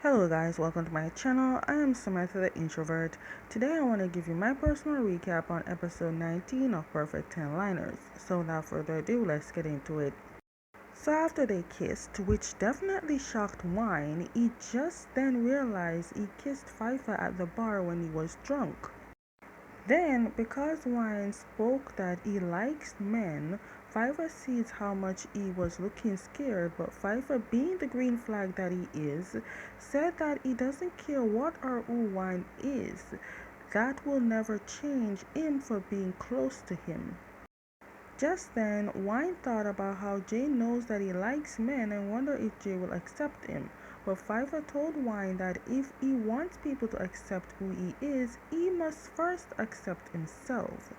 Hello guys, welcome to my channel. I am Samantha the Introvert. Today I want to give you my personal recap on episode 19 of Perfect 10 Liners. So without further ado, let's get into it. So after they kissed, which definitely shocked Wine, he just then realized he kissed Pfeiffer at the bar when he was drunk. Then, because Wine spoke that he likes men, Pfeiffer sees how much he was looking scared, but Pfeiffer, being the green flag that he is, said that he doesn't care what or who Wine is. That will never change him for being close to him. Just then, Wine thought about how Jay knows that he likes men and wondered if Jay will accept him. But Pfeiffer told Wine that if he wants people to accept who he is, he must first accept himself.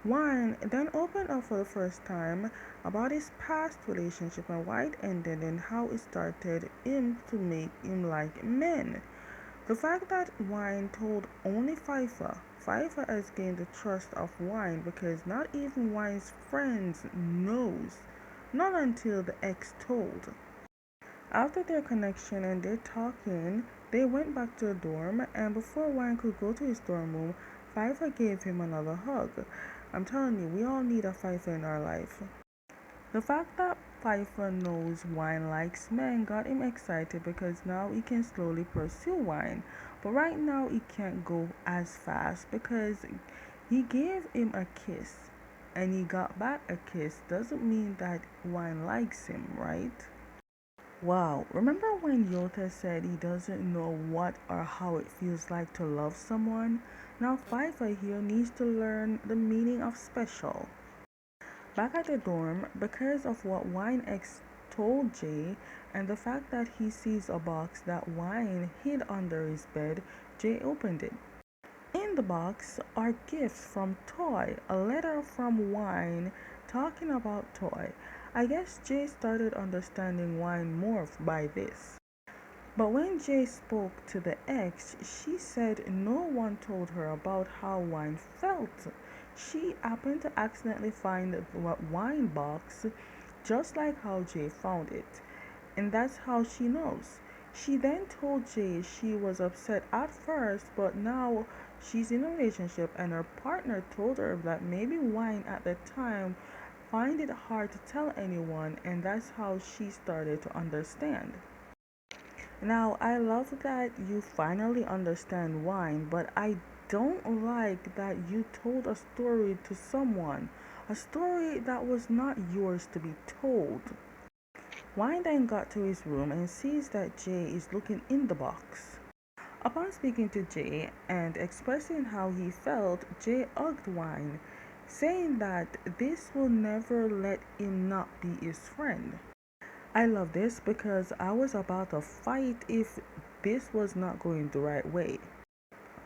Wine then opened up for the first time about his past relationship and why it ended and how it started him to make him like men. The fact that Wine told only Pfeiffer has gained the trust of Wine because not even Wine's friends knows. Not until the ex told. After their connection and their talking, they went back to the dorm, and before Wine could go to his dorm room, Pfeiffer gave him another hug. I'm telling you, we all need a Pfeiffer in our life. The fact that Pfeiffer knows Wine likes men got him excited because now he can slowly pursue Wine. But right now he can't go as fast because he gave him a kiss and he got back a kiss doesn't mean that Wine likes him, right? Wow, remember when Yota said he doesn't know what or how it feels like to love someone? Now Pfeiffer here needs to learn the meaning of special. Back at the dorm, because of what Wine X told Jay and the fact that he sees a box that Wine hid under his bed, Jay opened it. In the box are gifts from Toy, a letter from Wine talking about Toy. I guess Jay started understanding Wine more by this. But when Jay spoke to the ex, she said no one told her about how Wine felt. She happened to accidentally find the wine box just like how Jay found it. And that's how she knows. She then told Jay she was upset at first, but now she's in a relationship and her partner told her that maybe Wine at the time find it hard to tell anyone, and that's how she started to understand. Now, I love that you finally understand Wine, but I don't like that you told a story to someone, a story that was not yours to be told. Wine then got to his room and sees that Jay is looking in the box. Upon speaking to Jay and expressing how he felt, Jay hugged Wine, saying that this will never let him not be his friend. I love this because I was about to fight if this was not going the right way.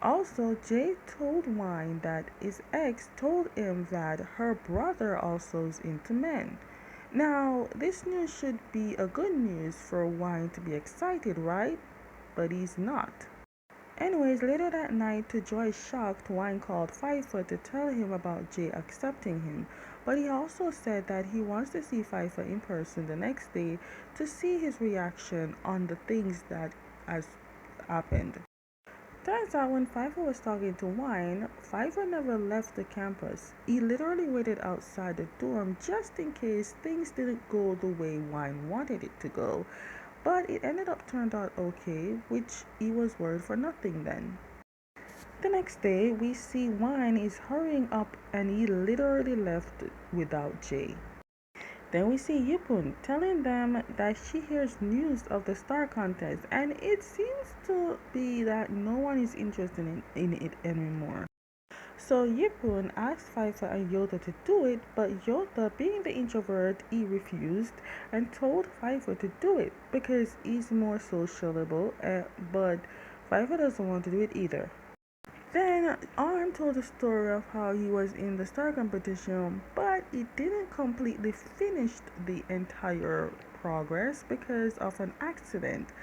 Also, Jay told Wine that his ex told him that her brother also is into men. Now, this news should be a good news for Wine to be excited, right? But he's not. Anyways, later that night, to Joy's shock, Wine called Pfeiffer to tell him about Jay accepting him. But he also said that he wants to see Pfeiffer in person the next day to see his reaction on the things that has happened. Turns out when Pfeiffer was talking to Wine, Pfeiffer never left the campus. He literally waited outside the dorm just in case things didn't go the way Wine wanted it to go. But it ended up turned out okay, which he was worried for nothing then. The next day, we see Wine is hurrying up and he literally left without Jay. Then we see Yipun telling them that she hears news of the star contest and it seems to be that no one is interested in it anymore. So Yipun asked Pfeiffer and Yota to do it, but Yota, being the introvert, he refused and told Pfeiffer to do it because he's more sociable, but Pfeiffer doesn't want to do it either. Then Arm told the story of how he was in the star competition, but he didn't completely finish the entire progress because of an accident.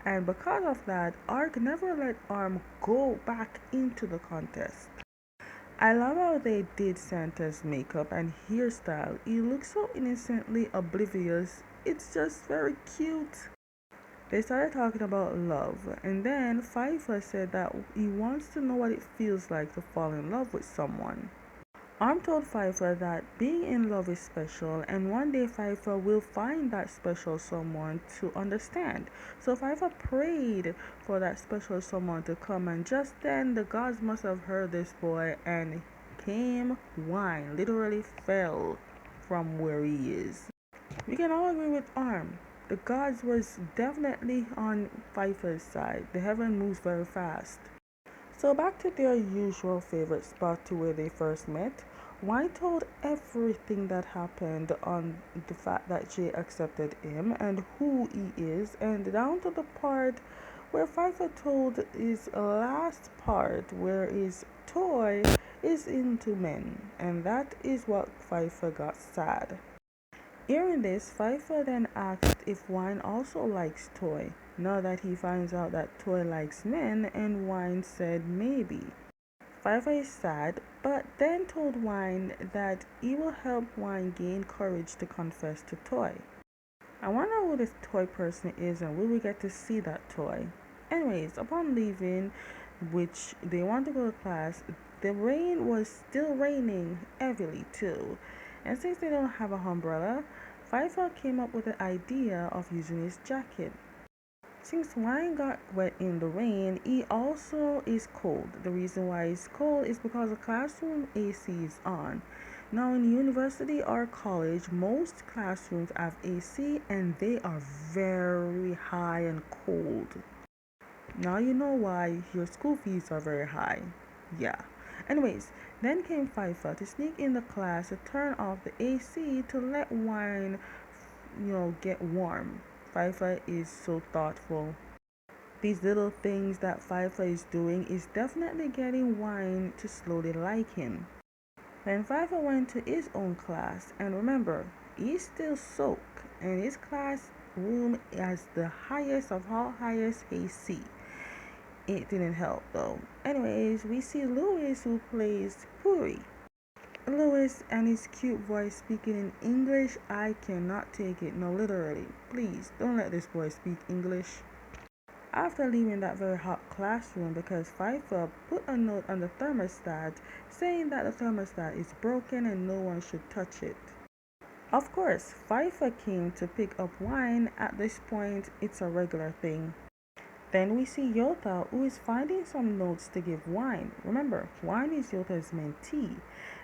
And because of that, Ark never let Arm go back into the contest. I love how they did Santa's makeup and hairstyle. He looks so innocently oblivious. It's just very cute. They started talking about love, and then Pfeiffer said that he wants to know what it feels like to fall in love with someone. Arm told Pfeiffer that being in love is special, and one day Pfeiffer will find that special someone to understand. So Pfeiffer prayed for that special someone to come, and just then the gods must have heard this boy, and came wine, literally fell from where he is. We can all agree with Arm. The gods was definitely on Pfeiffer's side. The heaven moves very fast. So back to their usual favorite spot to where they first met. White told everything that happened on the fact that Jay accepted him and who he is, and down to the part where Pfeiffer told his last part where his toy is into men, and that is what Pfeiffer got sad. Hearing this, Pfeiffer then asked if Wine also likes Toy, now that he finds out that Toy likes men, and Wine said maybe. Pfeiffer is sad, but then told Wine that he will help Wine gain courage to confess to Toy. I wonder who this Toy person is and will we get to see that Toy? Anyways, upon leaving, which they want to go to class, the rain was still raining heavily too. And since they don't have an umbrella, Pfeiffer came up with the idea of using his jacket. Since Wine got wet in the rain, he also is cold. The reason why he's cold is because the classroom AC is on. Now in university or college, most classrooms have AC and they are very high and cold. Now you know why your school fees are very high. Yeah. Anyways, then came Pfeiffer to sneak in the class to turn off the AC to let Wine, get warm. Pfeiffer is so thoughtful. These little things that Pfeiffer is doing is definitely getting Wine to slowly like him. Then Pfeiffer went to his own class, and remember, he's still soaked, and his classroom has the highest of all highest AC. It didn't help though. Anyways, we see Louis who plays Puri. Louis and his cute voice speaking in English, I cannot take it. No, literally. Please don't let this boy speak English. After leaving that very hot classroom because Pfeiffer put a note on the thermostat saying that the thermostat is broken and no one should touch it. Of course, Pfeiffer came to pick up Wine. At this point, it's a regular thing. Then we see Yota, who is finding some notes to give Wine. Remember, Wine is Yota's mentee,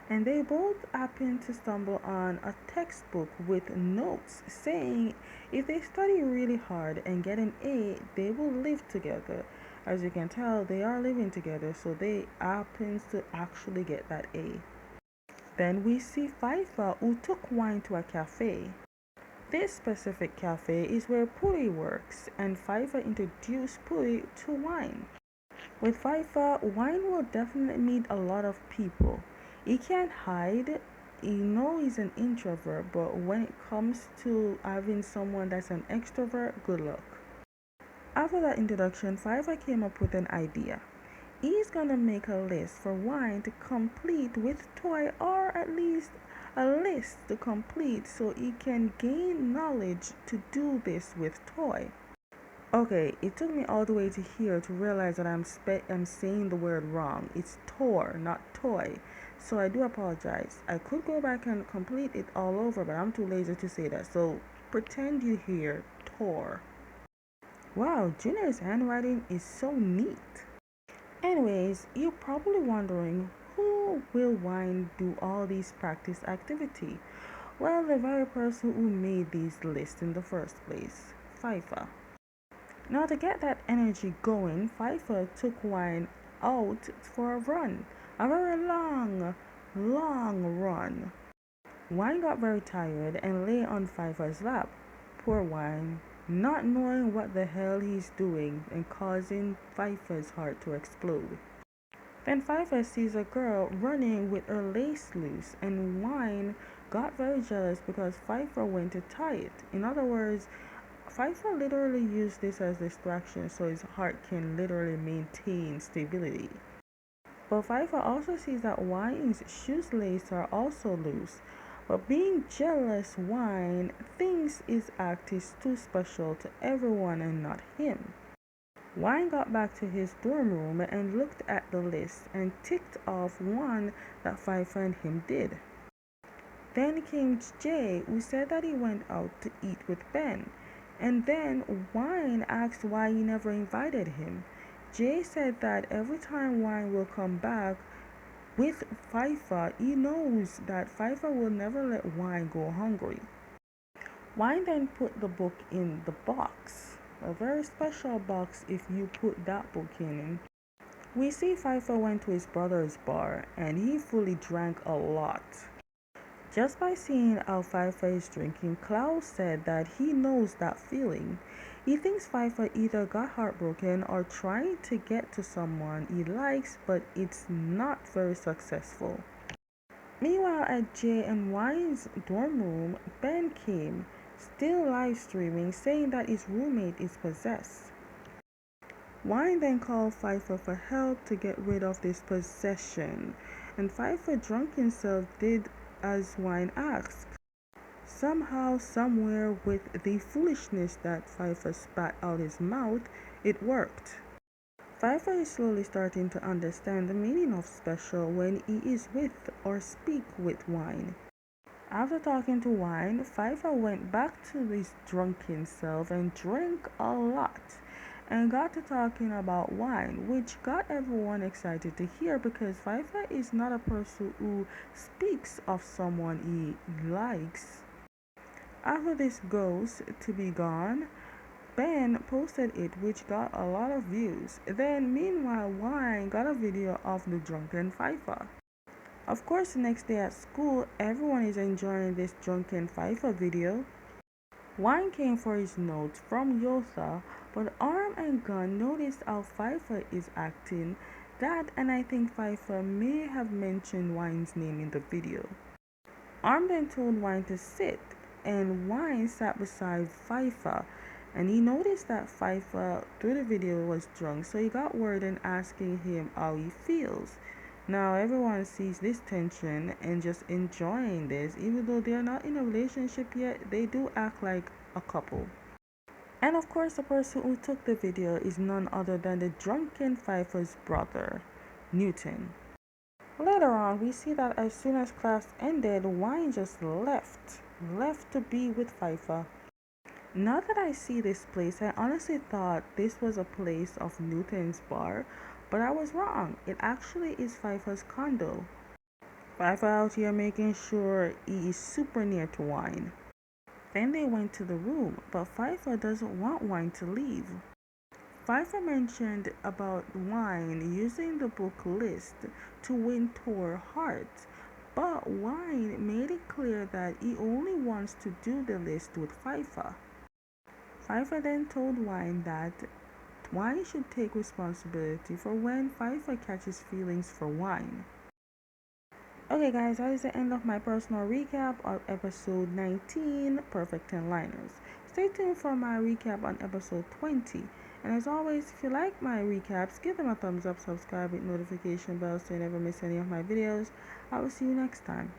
and they both happen to stumble on a textbook with notes saying if they study really hard and get an A, they will live together. As you can tell, they are living together, so they happen to actually get that A. Then we see Pfeiffer, who took Wine to a cafe. This specific cafe is where Puri works, and Pfeiffer introduced Puri to Wine. With Pfeiffer, Wine will definitely meet a lot of people. He can't hide. You know he's an introvert, but when it comes to having someone that's an extrovert, good luck. After that introduction, Pfeiffer came up with an idea. He's gonna make a list for Wine to complete with Toy, or at least a list to complete so he can gain knowledge to do this with Toy. Okay, it took me all the way to here to realize that I'm saying the word wrong. It's Tor, not Toy. So I do apologize. I could go back and complete it all over, but I'm too lazy to say that. So pretend you hear Tor. Wow, Junior's handwriting is so neat. Anyways, you're probably wondering who will Wine do all these practice activity? Well, the very person who made these lists in the first place, Pfeiffer. Now to get that energy going, Pfeiffer took Wine out for a run. A very long, long run. Wine got very tired and lay on Pfeiffer's lap. Poor Wine, not knowing what the hell he's doing and causing Pfeiffer's heart to explode. Then Pfeiffer sees a girl running with her lace loose, and Wine got very jealous because Pfeiffer went to tie it. In other words, Pfeiffer literally used this as distraction so his heart can literally maintain stability. But Pfeiffer also sees that Wine's shoelaces are also loose. But being jealous, Wine thinks his act is too special to everyone and not him. Wine got back to his dorm room and looked at the list and ticked off one that Pfeiffer and him did. Then came Jay, who said that he went out to eat with Ben. And then Wine asked why he never invited him. Jay said that every time Wine will come back with Pfeiffer, he knows that Pfeiffer will never let Wine go hungry. Wine then put the book in the box, a very special box if you put that book in. We see Pfeiffer went to his brother's bar and he fully drank a lot. Just by seeing how Pfeiffer is drinking, Klaus said that he knows that feeling. He thinks Pfeiffer either got heartbroken or trying to get to someone he likes, but it's not very successful. Meanwhile, at Jay and Wine's dorm room, Ben came, still live streaming, saying that his roommate is possessed. Wine then called Pfeiffer for help to get rid of this possession, and Pfeiffer drunk himself did as Wine asked. Somehow, somewhere, with the foolishness that Pfeiffer spat out his mouth, it worked. Pfeiffer is slowly starting to understand the meaning of special when he is with or speak with Wine. After talking to Wine, Pfeiffer went back to his drunken self and drank a lot and got to talking about Wine, which got everyone excited to hear because Pfeiffer is not a person who speaks of someone he likes. After this goes to be gone, Ben posted it, which got a lot of views. Then, meanwhile, Wine got a video of the drunken Pfeiffer. Of course, the next day at school, everyone is enjoying this drunken Pfeiffer video. Wine came for his notes from Yotha, but Arm and Gunn noticed how Pfeiffer is acting that, and I think Pfeiffer may have mentioned Wine's name in the video. Arm then told Wine to sit, and Wine sat beside Pfeiffer, and he noticed that Pfeiffer through the video was drunk, so he got worried and asking him how he feels. Now everyone sees this tension and just enjoying this. Even though they're not in a relationship yet, they do act like a couple. And of course, the person who took the video is none other than the drunken Pfeiffer's brother, Newton. Later on, we see that as soon as class ended, Wine just left to be with Pfeiffer. Now that I see this place, I honestly thought this was a place of Newton's bar, but I was wrong. It actually is Pfeiffer's condo. Pfeiffer out here making sure he is super near to Wine. Then they went to the room, but Pfeiffer doesn't want Wine to leave. Pfeiffer mentioned about Wine using the book list to win Tor hearts, but Wine made it clear that he only wants to do the list with Pfeiffer. Pfeiffer then told Wine that Wine should take responsibility for when Pfeiffer catches feelings for Wine. Okay guys, that is the end of my personal recap of episode 19, Perfect 10 Liners. Stay tuned for my recap on episode 20. And as always, if you like my recaps, give them a thumbs up, subscribe with notification bell so you never miss any of my videos. I will see you next time.